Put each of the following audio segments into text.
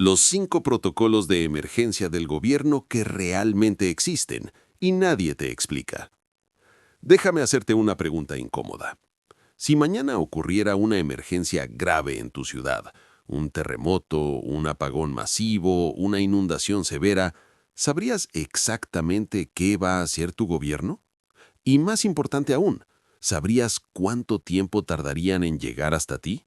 Los 5 protocolos de emergencia del gobierno que realmente existen y nadie te explica. Déjame hacerte una pregunta incómoda. Si mañana ocurriera una emergencia grave en tu ciudad, un terremoto, un apagón masivo, una inundación severa, ¿sabrías exactamente qué va a hacer tu gobierno? Y más importante aún, ¿sabrías cuánto tiempo tardarían en llegar hasta ti?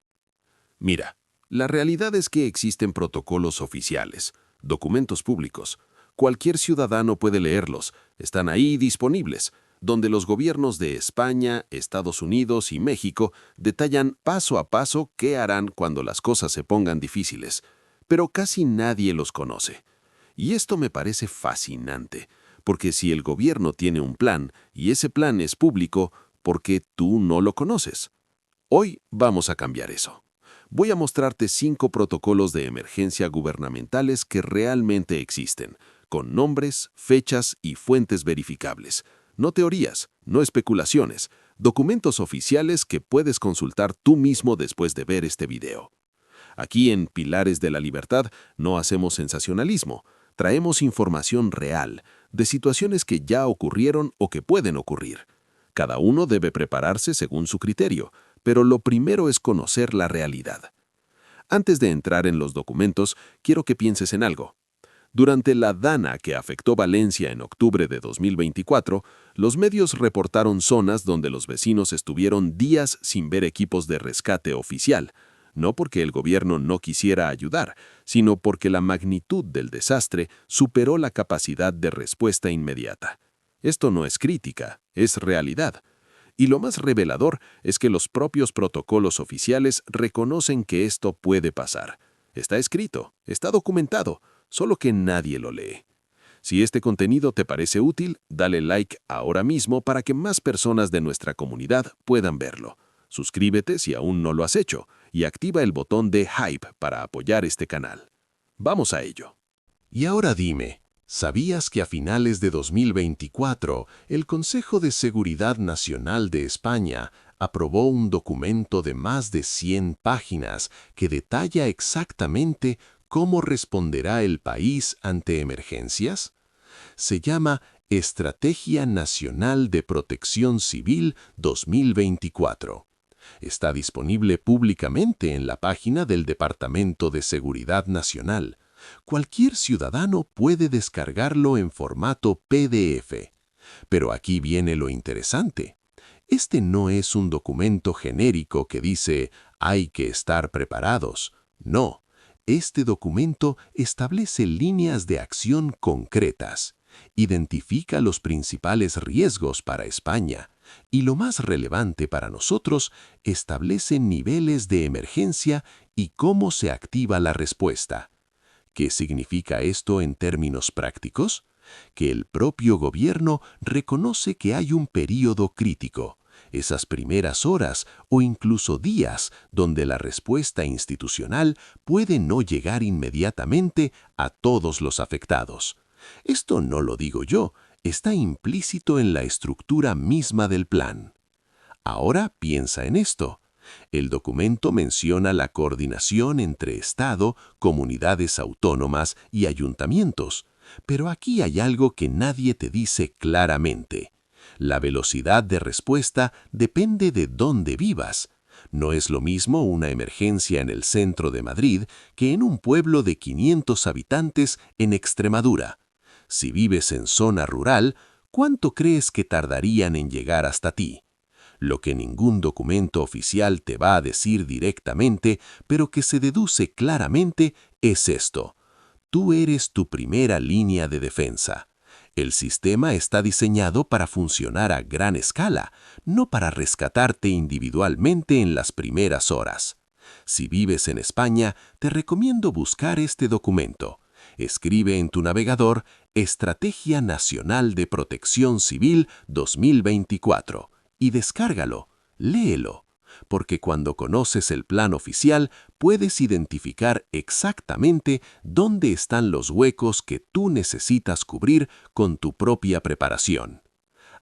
Mira, la realidad es que existen protocolos oficiales, documentos públicos. Cualquier ciudadano puede leerlos, están ahí disponibles, donde los gobiernos de España, Estados Unidos y México detallan paso a paso qué harán cuando las cosas se pongan difíciles, pero casi nadie los conoce. Y esto me parece fascinante, porque si el gobierno tiene un plan y ese plan es público, ¿por qué tú no lo conoces? Hoy vamos a cambiar eso. Voy a mostrarte 5 protocolos de emergencia gubernamentales que realmente existen, con nombres, fechas y fuentes verificables. No teorías, no especulaciones, documentos oficiales que puedes consultar tú mismo después de ver este video. Aquí en Pilares de la Libertad no hacemos sensacionalismo, traemos información real, de situaciones que ya ocurrieron o que pueden ocurrir. Cada uno debe prepararse según su criterio, pero lo primero es conocer la realidad. Antes de entrar en los documentos, quiero que pienses en algo. Durante la DANA que afectó Valencia en octubre de 2024, los medios reportaron zonas donde los vecinos estuvieron días sin ver equipos de rescate oficial, no porque el gobierno no quisiera ayudar, sino porque la magnitud del desastre superó la capacidad de respuesta inmediata. Esto no es crítica, es realidad. Y lo más revelador es que los propios protocolos oficiales reconocen que esto puede pasar. Está escrito, está documentado, solo que nadie lo lee. Si este contenido te parece útil, dale like ahora mismo para que más personas de nuestra comunidad puedan verlo. Suscríbete si aún no lo has hecho y activa el botón de Hype para apoyar este canal. Vamos a ello. Y ahora dime, ¿sabías que a finales de 2024 el Consejo de Seguridad Nacional de España aprobó un documento de más de 100 páginas que detalla exactamente cómo responderá el país ante emergencias? Se llama Estrategia Nacional de Protección Civil 2024. Está disponible públicamente en la página del Departamento de Seguridad Nacional. Cualquier ciudadano puede descargarlo en formato PDF. Pero aquí viene lo interesante. Este no es un documento genérico que dice «hay que estar preparados». No, este documento establece líneas de acción concretas, identifica los principales riesgos para España y, lo más relevante para nosotros, establece niveles de emergencia y cómo se activa la respuesta. ¿Qué significa esto en términos prácticos? Que el propio gobierno reconoce que hay un período crítico, esas primeras horas o incluso días donde la respuesta institucional puede no llegar inmediatamente a todos los afectados. Esto no lo digo yo, está implícito en la estructura misma del plan. Ahora piensa en esto. El documento menciona la coordinación entre Estado, comunidades autónomas y ayuntamientos, pero aquí hay algo que nadie te dice claramente. La velocidad de respuesta depende de dónde vivas. No es lo mismo una emergencia en el centro de Madrid que en un pueblo de 500 habitantes en Extremadura. Si vives en zona rural, ¿cuánto crees que tardarían en llegar hasta ti? Lo que ningún documento oficial te va a decir directamente, pero que se deduce claramente, es esto. Tú eres tu primera línea de defensa. El sistema está diseñado para funcionar a gran escala, no para rescatarte individualmente en las primeras horas. Si vives en España, te recomiendo buscar este documento. Escribe en tu navegador Estrategia Nacional de Protección Civil 2024 y descárgalo, léelo, porque cuando conoces el plan oficial puedes identificar exactamente dónde están los huecos que tú necesitas cubrir con tu propia preparación.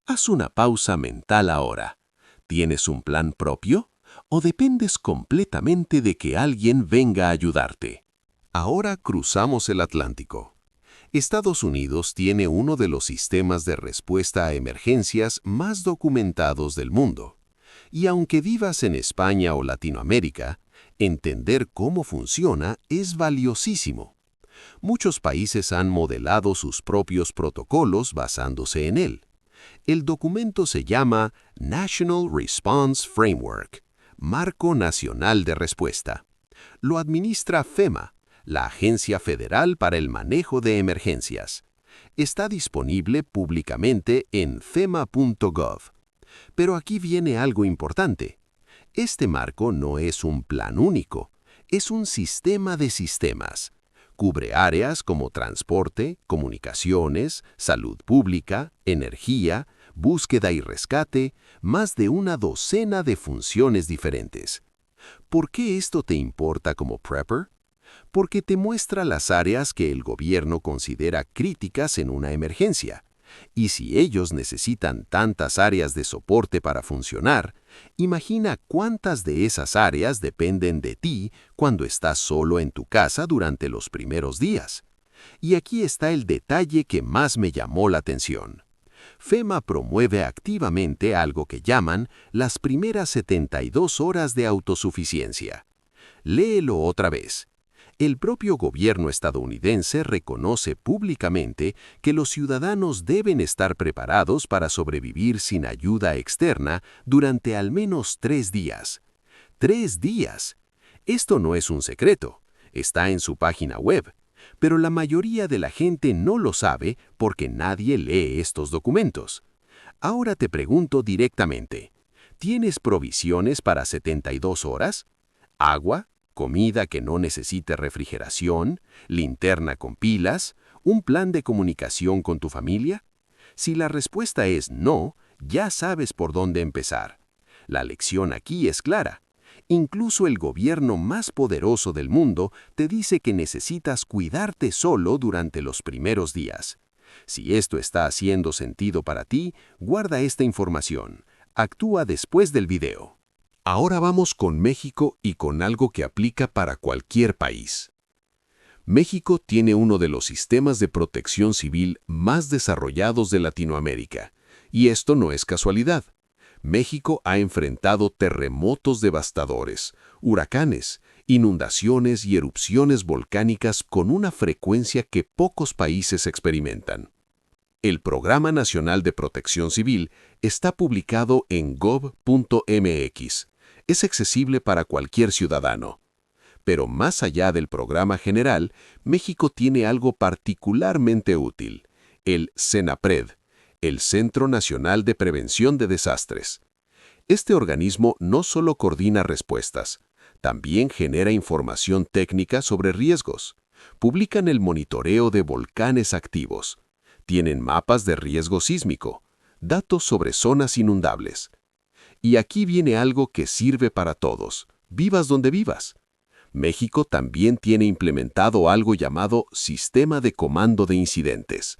Haz una pausa mental ahora. ¿Tienes un plan propio? ¿O dependes completamente de que alguien venga a ayudarte? Ahora cruzamos el Atlántico. Estados Unidos tiene uno de los sistemas de respuesta a emergencias más documentados del mundo. Y aunque vivas en España o Latinoamérica, entender cómo funciona es valiosísimo. Muchos países han modelado sus propios protocolos basándose en él. El documento se llama National Response Framework, Marco Nacional de Respuesta. Lo administra FEMA, la Agencia Federal para el Manejo de Emergencias. Está disponible públicamente en fema.gov. Pero aquí viene algo importante. Este marco no es un plan único, es un sistema de sistemas. Cubre áreas como transporte, comunicaciones, salud pública, energía, búsqueda y rescate, más de una docena de funciones diferentes. ¿Por qué esto te importa como prepper? Porque te muestra las áreas que el gobierno considera críticas en una emergencia. Y si ellos necesitan tantas áreas de soporte para funcionar, imagina cuántas de esas áreas dependen de ti cuando estás solo en tu casa durante los primeros días. Y aquí está el detalle que más me llamó la atención. FEMA promueve activamente algo que llaman las primeras 72 horas de autosuficiencia. Léelo otra vez. El propio gobierno estadounidense reconoce públicamente que los ciudadanos deben estar preparados para sobrevivir sin ayuda externa durante al menos 3 días. ¡3 días! Esto no es un secreto, está en su página web, pero la mayoría de la gente no lo sabe porque nadie lee estos documentos. Ahora te pregunto directamente, ¿tienes provisiones para 72 horas? ¿Agua? ¿Comida que no necesite refrigeración? ¿Linterna con pilas? ¿Un plan de comunicación con tu familia? Si la respuesta es no, ya sabes por dónde empezar. La lección aquí es clara. Incluso el gobierno más poderoso del mundo te dice que necesitas cuidarte solo durante los primeros días. Si esto está haciendo sentido para ti, guarda esta información. Actúa después del video. Ahora vamos con México y con algo que aplica para cualquier país. México tiene uno de los sistemas de protección civil más desarrollados de Latinoamérica, y esto no es casualidad. México ha enfrentado terremotos devastadores, huracanes, inundaciones y erupciones volcánicas con una frecuencia que pocos países experimentan. El Programa Nacional de Protección Civil está publicado en gov.mx. Es accesible para cualquier ciudadano. Pero más allá del programa general, México tiene algo particularmente útil, el CENAPRED, el Centro Nacional de Prevención de Desastres. Este organismo no solo coordina respuestas, también genera información técnica sobre riesgos. Publican el monitoreo de volcanes activos. Tienen mapas de riesgo sísmico, datos sobre zonas inundables. Y aquí viene algo que sirve para todos, vivas donde vivas. México también tiene implementado algo llamado Sistema de Comando de Incidentes.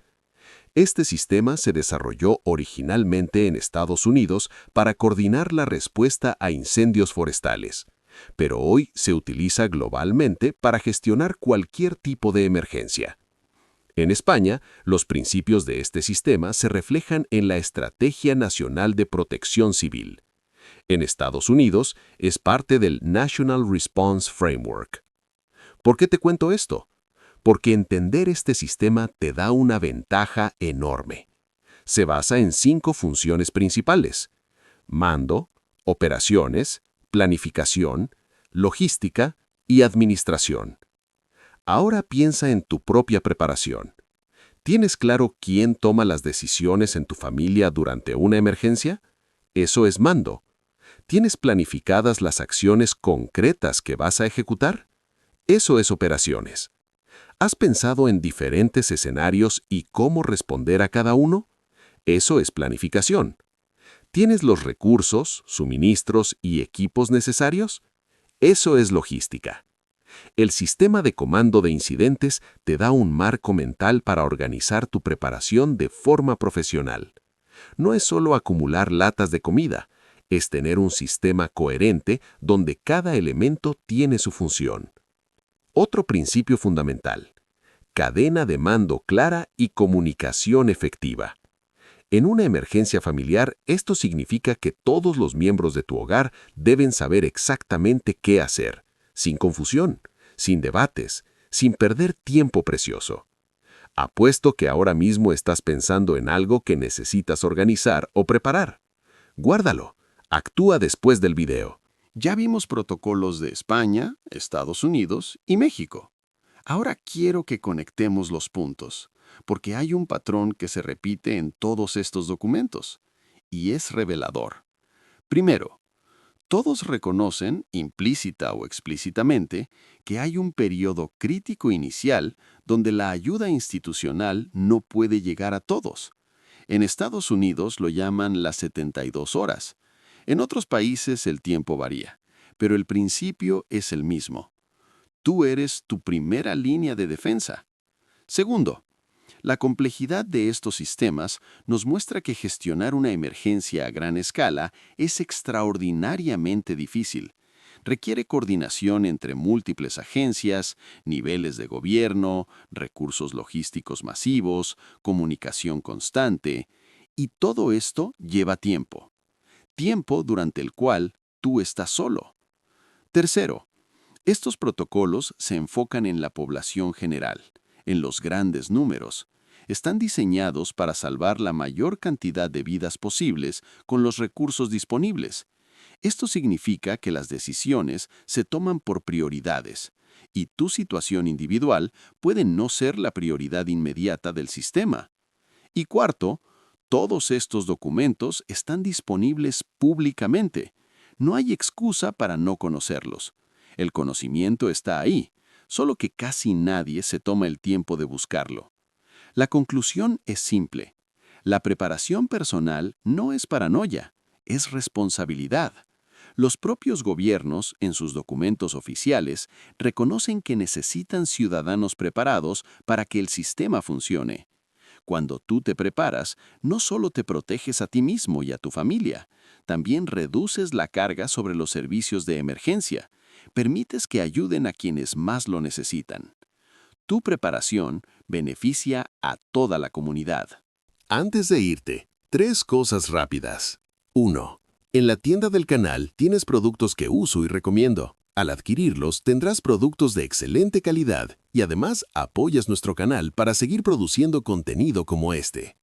Este sistema se desarrolló originalmente en Estados Unidos para coordinar la respuesta a incendios forestales, pero hoy se utiliza globalmente para gestionar cualquier tipo de emergencia. En España, los principios de este sistema se reflejan en la Estrategia Nacional de Protección Civil. En Estados Unidos, es parte del National Response Framework. ¿Por qué te cuento esto? Porque entender este sistema te da una ventaja enorme. Se basa en 5 funciones principales: mando, operaciones, planificación, logística y administración. Ahora piensa en tu propia preparación. ¿Tienes claro quién toma las decisiones en tu familia durante una emergencia? Eso es mando. ¿Tienes planificadas las acciones concretas que vas a ejecutar? Eso es operaciones. ¿Has pensado en diferentes escenarios y cómo responder a cada uno? Eso es planificación. ¿Tienes los recursos, suministros y equipos necesarios? Eso es logística. El sistema de comando de incidentes te da un marco mental para organizar tu preparación de forma profesional. No es solo acumular latas de comida, es tener un sistema coherente donde cada elemento tiene su función. Otro principio fundamental: cadena de mando clara y comunicación efectiva. En una emergencia familiar, esto significa que todos los miembros de tu hogar deben saber exactamente qué hacer, sin confusión, sin debates, sin perder tiempo precioso. Apuesto que ahora mismo estás pensando en algo que necesitas organizar o preparar. Guárdalo. Actúa después del video. Ya vimos protocolos de España, Estados Unidos y México. Ahora quiero que conectemos los puntos, porque hay un patrón que se repite en todos estos documentos, y es revelador. Primero, todos reconocen, implícita o explícitamente, que hay un periodo crítico inicial donde la ayuda institucional no puede llegar a todos. En Estados Unidos lo llaman las 72 horas. En otros países el tiempo varía, pero el principio es el mismo. Tú eres tu primera línea de defensa. Segundo, la complejidad de estos sistemas nos muestra que gestionar una emergencia a gran escala es extraordinariamente difícil. Requiere coordinación entre múltiples agencias, niveles de gobierno, recursos logísticos masivos, comunicación constante, y todo esto lleva tiempo. Tiempo durante el cual tú estás solo. Tercero, estos protocolos se enfocan en la población general, en los grandes números. Están diseñados para salvar la mayor cantidad de vidas posibles con los recursos disponibles. Esto significa que las decisiones se toman por prioridades, y tu situación individual puede no ser la prioridad inmediata del sistema. Y cuarto, todos estos documentos están disponibles públicamente. No hay excusa para no conocerlos. El conocimiento está ahí, solo que casi nadie se toma el tiempo de buscarlo. La conclusión es simple. La preparación personal no es paranoia, es responsabilidad. Los propios gobiernos, en sus documentos oficiales, reconocen que necesitan ciudadanos preparados para que el sistema funcione. Cuando tú te preparas, no solo te proteges a ti mismo y a tu familia, también reduces la carga sobre los servicios de emergencia. Permites que ayuden a quienes más lo necesitan. Tu preparación beneficia a toda la comunidad. Antes de irte, 3 cosas rápidas. 1. En la tienda del canal tienes productos que uso y recomiendo. Al adquirirlos, tendrás productos de excelente calidad y además apoyas nuestro canal para seguir produciendo contenido como este.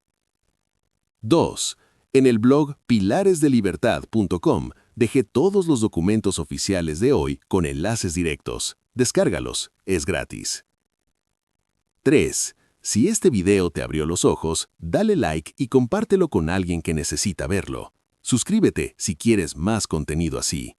2. En el blog pilaresdelibertad.com dejé todos los documentos oficiales de hoy con enlaces directos. Descárgalos, es gratis. 3. Si este video te abrió los ojos, dale like y compártelo con alguien que necesita verlo. Suscríbete si quieres más contenido así.